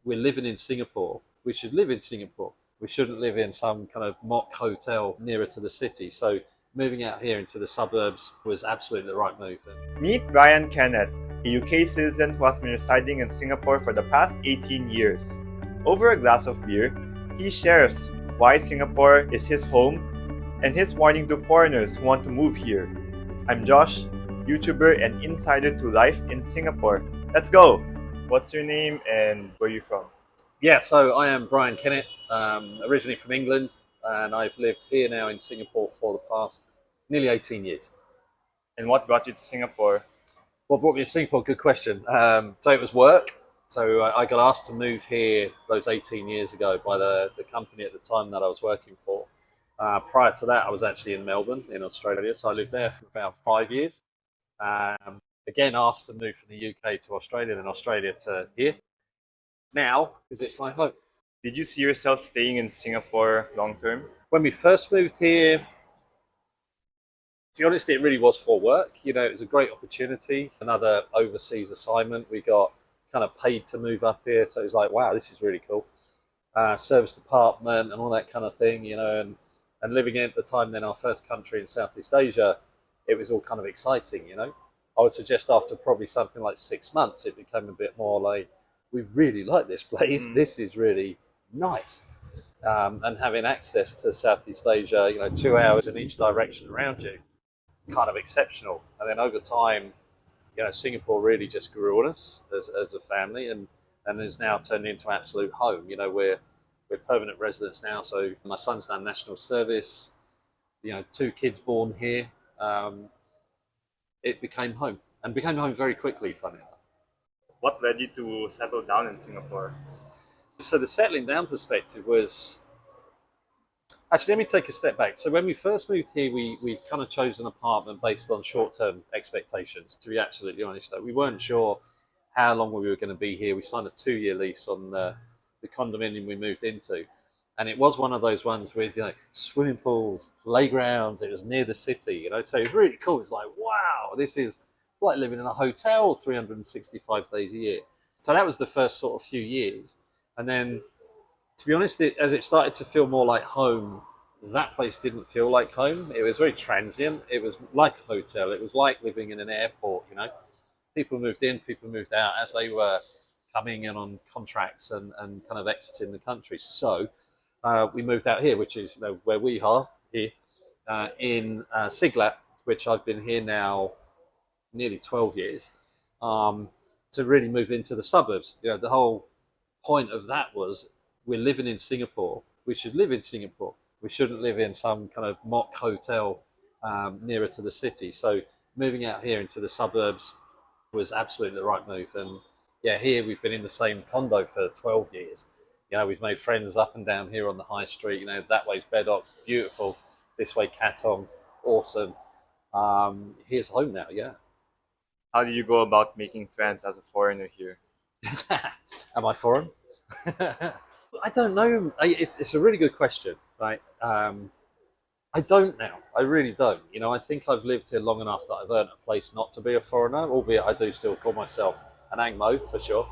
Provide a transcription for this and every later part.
we're living in Singapore, we should live in Singapore. We shouldn't live in some kind of mock hotel nearer to the city. So moving out here into the suburbs was absolutely the right move. Meet Brian Kennett, a UK citizen who has been residing in Singapore for the past 18 years. Over a glass of beer, he shares why Singapore is his home and his warning to foreigners who want to move here. I'm Josh, YouTuber and insider to life in Singapore. Let's go! What's your name and where are you from? Yeah, so I am Brian Kennett, originally from England, and I've lived here now in Singapore for the past nearly 18 years. And what brought you to Singapore? What brought me to Singapore? Good question. So it was work. So I got asked to move here those 18 years ago by the company at the time that I was working for. Prior to that, I was actually in Melbourne in Australia, so I lived there for about 5 years. Again, asked to move from the UK to Australia, then Australia to here. Now, because it's my home. Did you see yourself staying in Singapore long term? When we first moved here, to be honest, it really was for work. You know, it was a great opportunity. Another overseas assignment. We got kind of paid to move up here. So it was like, wow, this is really cool. Service department and all that kind of thing, you know, and living in at the time then our first country in Southeast Asia, it was all kind of exciting, you know. I would suggest after probably something like 6 months, it became a bit more like, we really like this place. This is really nice. And having access to Southeast Asia, you know, 2 hours in each direction around you, kind of exceptional. And then over time, you know, Singapore really just grew on us as a family and has now turned into absolute home. You know, we're permanent residents now. So my son's done national service, you know, 2 kids born here. It became home and became home very quickly, funny enough. What led you to settle down in Singapore? So the settling down perspective was, actually, let me take a step back. So when we first moved here, we kind of chose an apartment based on short-term expectations, to be absolutely honest. We weren't sure how long we were going to be here. We signed a 2-year lease on the condominium we moved into. And it was one of those ones with, you know, swimming pools, playgrounds. It was near the city, you know, so it was really cool. It's like, wow, this is like living in a hotel 365 days a year. So that was the first sort of few years. And then, to be honest, as it started to feel more like home, that place didn't feel like home. It was very transient. It was like a hotel. It was like living in an airport, you know. People moved in, people moved out as they were coming in on contracts and kind of exiting the country. So we moved out here, which is, you know, where we are here in Siglat, which I've been here now nearly 12 years, to really move into the suburbs. You know, the whole point of that was, we're living in Singapore. We should live in Singapore. We shouldn't live in some kind of mock hotel nearer to the city. So moving out here into the suburbs was absolutely the right move. And yeah, here we've been in the same condo for 12 years. You know, we've made friends up and down here on the high street. You know, that way's Bedok, beautiful. This way, Katong, awesome. Here's home now, yeah. How do you go about making friends as a foreigner here? Am I foreign? I don't know. It's a really good question, right? I don't now. I really don't. You know, I think I've lived here long enough that I've earned a place not to be a foreigner, albeit I do still call myself an Angmo for sure,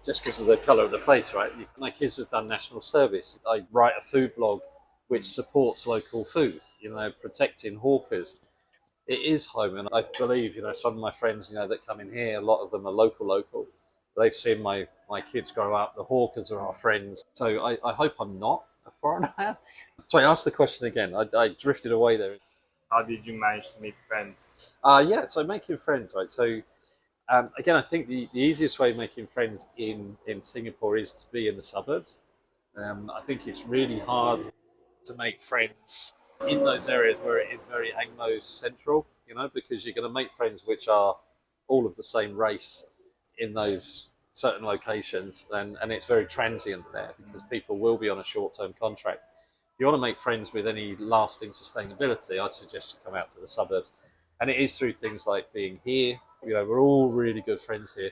just because of the colour of the face, right? My kids have done national service. I write a food blog which supports local food, you know, protecting hawkers. It is home, and I believe, you know, some of my friends, you know, that come in here, a lot of them are local. They've seen my kids grow up. The hawkers are our friends. So I hope I'm not a foreigner. Sorry, ask the question again. I drifted away there. How did you manage to make friends? Yeah, so making friends, right? So again, I think the easiest way of making friends in Singapore is to be in the suburbs. I think it's really hard to make friends in those areas where it is very Anglo central, you know, because you're going to make friends which are all of the same race in those certain locations, and it's very transient there because people will be on a short-term contract. If you want to make friends with any lasting sustainability, I'd suggest you come out to the suburbs. And it is through things like being here. You know, we're all really good friends here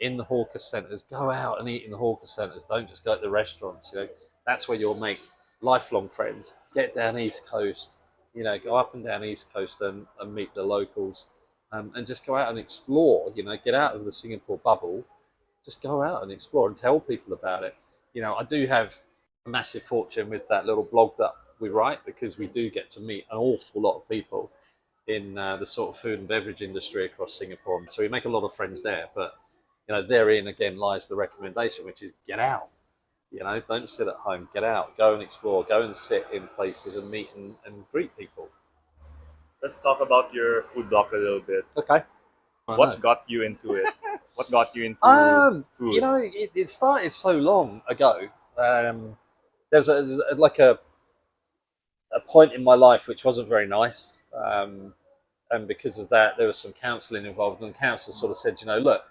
in the hawker centres. Go out and eat in the hawker centres. Don't just go to the restaurants. You know, that's where you'll make lifelong friends. Get down East Coast, you know, go up and down East Coast and meet the locals, and just go out and explore, you know, get out of the Singapore bubble, just go out and explore and tell people about it. I do have a massive fortune with that little blog that we write, because we do get to meet an awful lot of people in the sort of food and beverage industry across Singapore. And so we make a lot of friends there. But therein again lies the recommendation, which is get out. Don't sit at home. Get out. Go and explore. Go and sit in places and meet and greet people. Let's talk about your food blog a little bit. Okay. I What know. got you into it? What got you into food? It started so long ago. There was a point in my life which wasn't very nice. And because of that, there was some counselling involved. And the counsellor sort of said, look,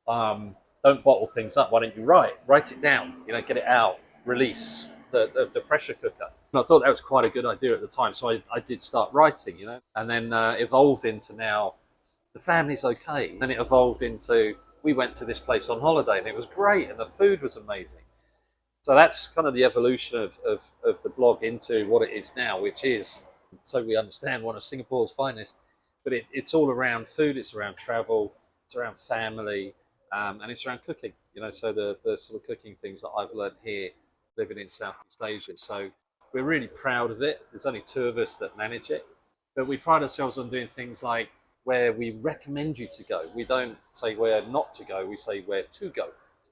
don't bottle things up. Why don't you write it down? Get it out, release the pressure cooker. And I thought that was quite a good idea at the time. So I did start writing, and then evolved into now the family's okay. And then it evolved into we went to this place on holiday and it was great and the food was amazing. So that's kind of the evolution of the blog into what it is now, which is, so we understand, one of Singapore's finest. But it's all around food, it's around travel, it's around family, and it's around cooking. So the sort of cooking things that I've learned here, living in Southeast Asia. So we're really proud of it. There's only 2 of us that manage it. But we pride ourselves on doing things like where we recommend you to go. We don't say where not to go, we say where to go.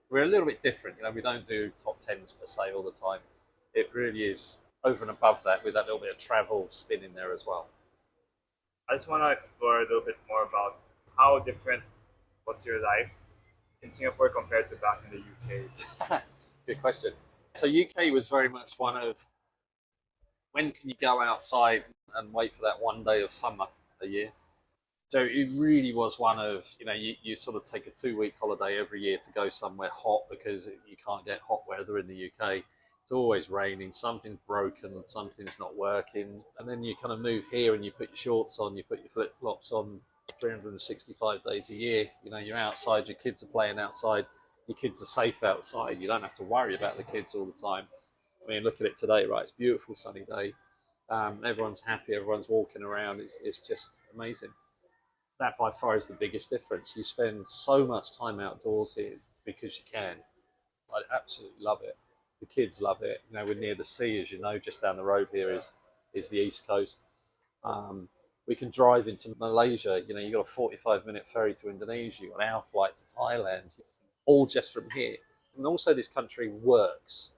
We're a little bit different. We don't do top 10s per se all the time. It really is over and above that, with that little bit of travel spin in there as well. I just want to explore a little bit more about how different was your life in Singapore compared to back in the UK. Good question. So UK was very much one of, when can you go outside and wait for that one day of summer a year? So it really was one of, you sort of take a 2-week holiday every year to go somewhere hot, because you can't get hot weather in the UK. It's always raining, something's broken, something's not working. And then you kind of move here and you put your shorts on, you put your flip-flops on 365 days a year. You're outside, your kids are playing outside, your kids are safe outside. You don't have to worry about the kids all the time. I mean, look at it today, right? It's a beautiful sunny day. Everyone's happy, everyone's walking around. It's just amazing. That by far is the biggest difference. You spend so much time outdoors here because you can. I absolutely love it. The kids love it. We're near the sea, as you know. Just down the road here is the East Coast. We can drive into Malaysia. You've got a 45-minute ferry to Indonesia, you've got an hour flight to Thailand, all just from here. And also, this country works.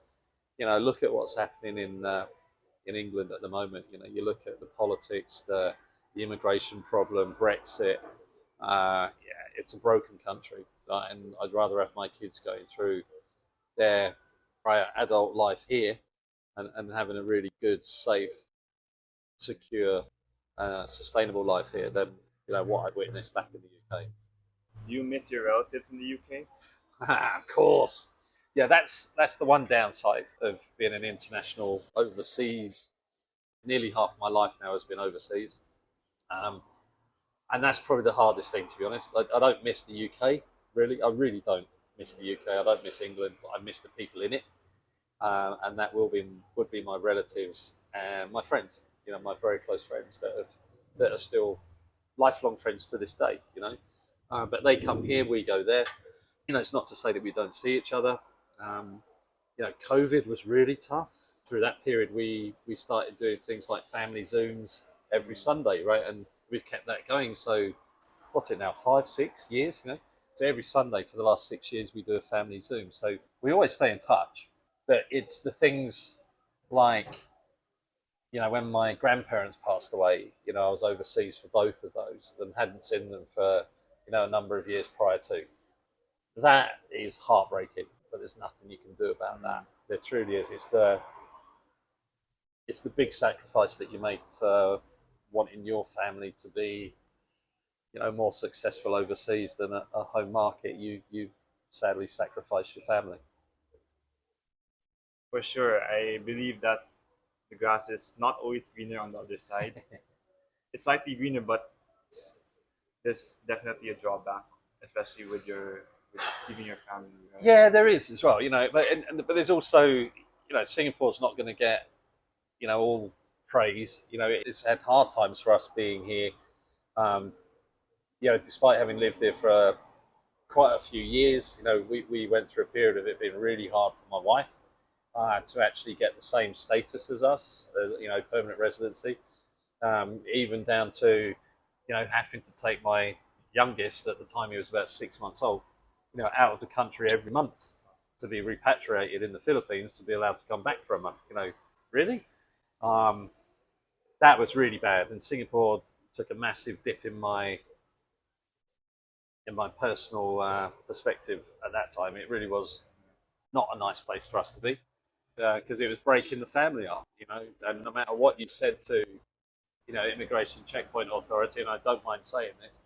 Look at what's happening in England at the moment. You look at the politics, the immigration problem, Brexit. It's a broken country, and I'd rather have my kids going through their prior adult life here and having a really good, safe, secure, sustainable life here than what I've witnessed back in the UK. Do you miss your relatives in the UK? Of course. Yeah, that's the one downside of being an international overseas. Nearly half my life now has been overseas. And that's probably the hardest thing, to be honest. I don't miss the UK, really. I really don't miss the UK. I don't miss England, but I miss the people in it. And that would be my relatives and my friends, my very close friends that are still lifelong friends to this day, But they come here, we go there. It's not to say that we don't see each other. COVID was really tough. Through that period, we started doing things like family Zooms every Sunday, right? And we've kept that going. So what's it now, 5-6 years, So every Sunday for the last 6 years, we do a family Zoom. So we always stay in touch. But it's the things like, when my grandparents passed away, I was overseas for both of those and hadn't seen them for, a number of years prior to. That is heartbreaking, but there's nothing you can do about that. There truly is. It's the big sacrifice that you make for wanting your family to be, more successful overseas than a home market. You sadly sacrifice your family. For sure, I believe that the grass is not always greener on the other side. It's slightly greener, but there's definitely a drawback, especially with leaving your family. Right? Yeah, there is as well, but there's also, Singapore's not going to get, all praise. It's had hard times for us being here. Despite having lived here for quite a few years. We went through a period of it being really hard for my wife to actually get the same status as us, permanent residency, even down to, having to take my youngest, at the time he was about 6 months old, out of the country every month to be repatriated in the Philippines to be allowed to come back for a month. Really? Um, that was really bad. And Singapore took a massive dip in my personal perspective at that time. It really was not a nice place for us to be because it was breaking the family up. And no matter what you said to immigration checkpoint authority, and I don't mind saying this,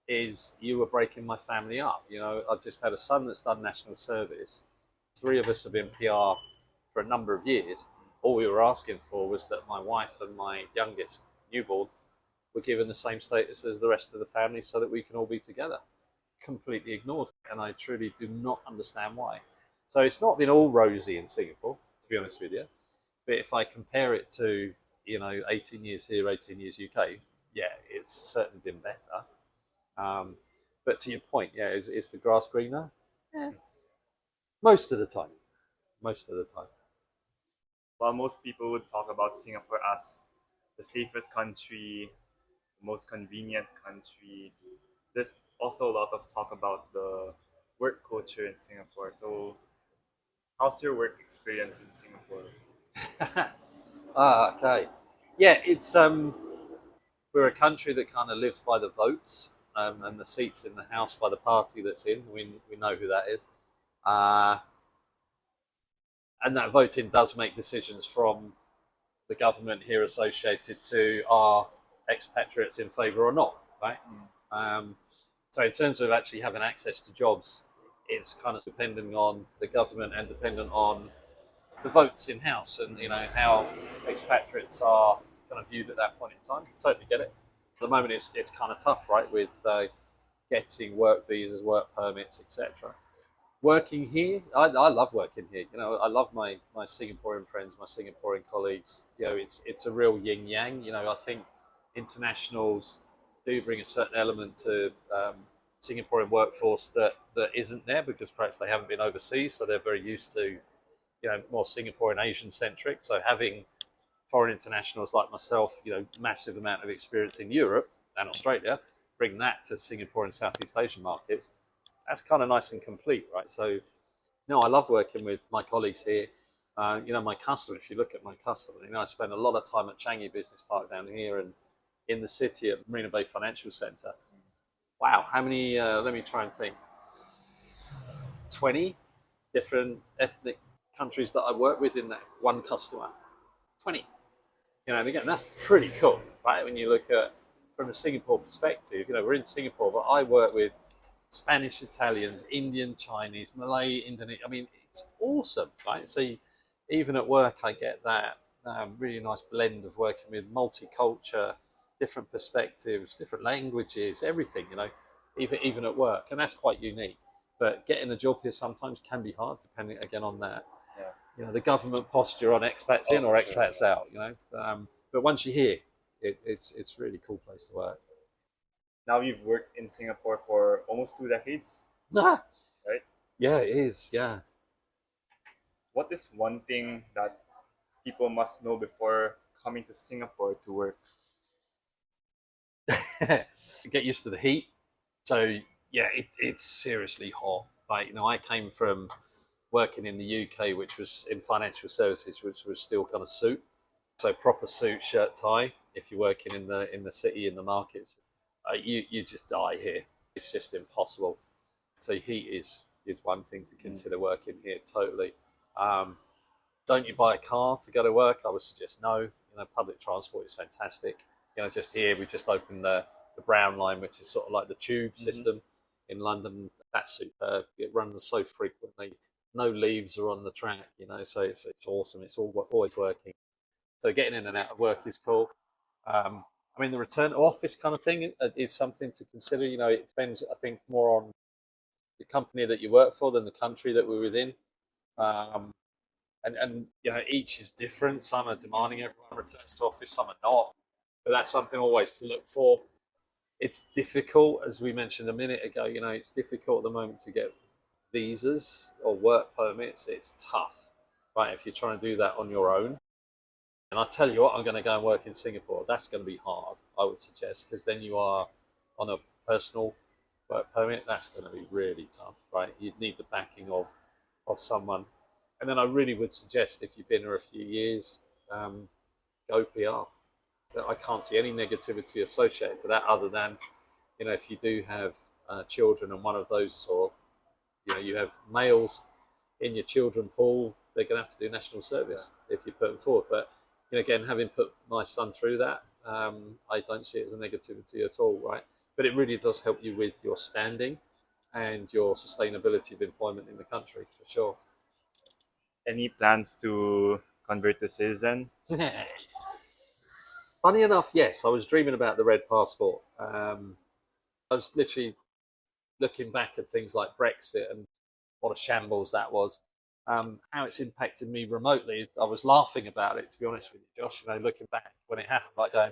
is you were breaking my family up. I've just had a son that's done national service. 3 of us have been PR for a number of years. All we were asking for was that my wife and my youngest newborn were given the same status as the rest of the family so that we can all be together. Completely ignored, and I truly do not understand why. So it's not been all rosy in Singapore, to be honest with you. But if I compare it to 18 years here, 18 years UK, yeah, it's certainly been better. But to your point, yeah, is the grass greener? Yeah, most of the time. Most of the time. While most people would talk about Singapore as the safest country, the most convenient country, there's also a lot of talk about the work culture in Singapore. So, how's your work experience in Singapore? Okay. Yeah, it's we're a country that kind of lives by the votes, and the seats in the house by the party that's in. We know who that is, and that voting does make decisions from the government here associated to our expatriates in favour or not, right? So in terms of actually having access to jobs, it's kind of dependent on the government and dependent on the votes in house, and how expatriates are kind of viewed at that point in time. Totally get it. At the moment, it's kind of tough, right, with getting work visas, work permits, etc. Working here, I love working here. I love my Singaporean friends, my Singaporean colleagues. It's a real yin yang. I think internationals do bring a certain element to Singaporean workforce that isn't there because perhaps they haven't been overseas, so they're very used to more Singaporean Asian centric. So having foreign internationals like myself, massive amount of experience in Europe and Australia, bring that to Singapore and Southeast Asian markets, that's kind of nice and complete, right? So, I love working with my colleagues here. My customer, if you look at my customer, I spend a lot of time at Changi Business Park down here and in the city at Marina Bay Financial Centre. Wow, how many, let me try and think, 20 different ethnic countries that I work with in that one customer. 20. And again, that's pretty cool, right? When you look at from a Singapore perspective, we're in Singapore, but I work with Spanish, Italians, Indian, Chinese, Malay, Indonesian. I mean, it's awesome, right? So even at work, I get that really nice blend of working with multicultural, different perspectives, different languages, everything, even at work. And that's quite unique. But getting a job here sometimes can be hard, depending, again, on that. Yeah. The government posture on expats in or expats out, But once you're here, it's a really cool place to work. Now you've worked in Singapore for almost 2 decades, Nah. right? Yeah, it is. Yeah. What is one thing that people must know before coming to Singapore to work? Get used to the heat. So yeah, it's seriously hot. Like I came from working in the UK, which was in financial services, which was still kind of suit. So proper suit, shirt, tie. If you're working in the city, in the markets, you just die here. It's just impossible. So heat is one thing to consider working here. Totally. Don't you buy a car to go to work? I would suggest no. Public transport is fantastic. Just here we just opened the Brown line, which is sort of like the tube system in London. That's superb. It runs so frequently. No leaves are on the track. So it's awesome. It's always working. So getting in and out of work is cool. The return to office kind of thing is something to consider. It depends, I think, more on the company that you work for than the country that we're within. And each is different. Some are demanding everyone returns to office, some are not. But that's something always to look for. It's difficult, as we mentioned a minute ago. You know, it's difficult at the moment to get visas or work permits. It's tough, right? If you're trying to do that on your own. And I tell you what, I'm going to go and work in Singapore. That's going to be hard, I would suggest, because then you are on a personal work permit. That's going to be really tough, right? You'd need the backing of someone. And then I really would suggest, if you've been here a few years, go PR. I can't see any negativity associated to that, other than, you know, if you do have children, and one of those, or you know, you have males in your children pool, they're going to have to do national service if you put them forward. But you know, again, having put my son through that, I don't see it as a negativity at all, right? But it really does help you with your standing and your sustainability of employment in the country, for sure. Any plans to convert to citizen? Funny enough, yes, I was dreaming about the red passport. I was literally looking back at things like Brexit and what a shambles that was. How it's impacted me remotely. I was laughing about it, to be honest with you, Josh. You know, looking back when it happened, like going,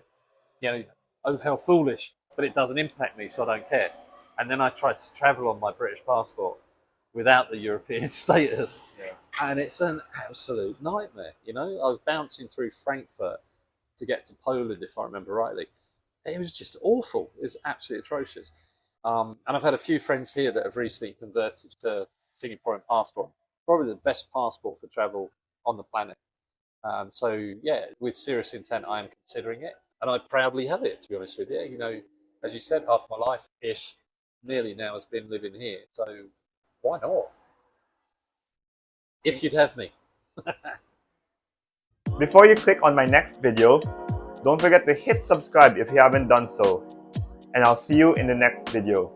you know, oh, how foolish. But it doesn't impact me, so I don't care. And then I tried to travel on my British passport without the European status, and it's an absolute nightmare. You know, I was bouncing through Frankfurt to get to Poland, if I remember rightly. It was just awful. It was absolutely atrocious. And I've had a few friends here that have recently converted to Singaporean passport. Probably the best passport for travel on the planet. So yeah, with serious intent, I am considering it, and I proudly have it. To be honest with you, you know, as you said, half my life ish, nearly now, has been living here. So why not? If you'd have me. Before you click on my next video, don't forget to hit subscribe if you haven't done so. And I'll see you in the next video.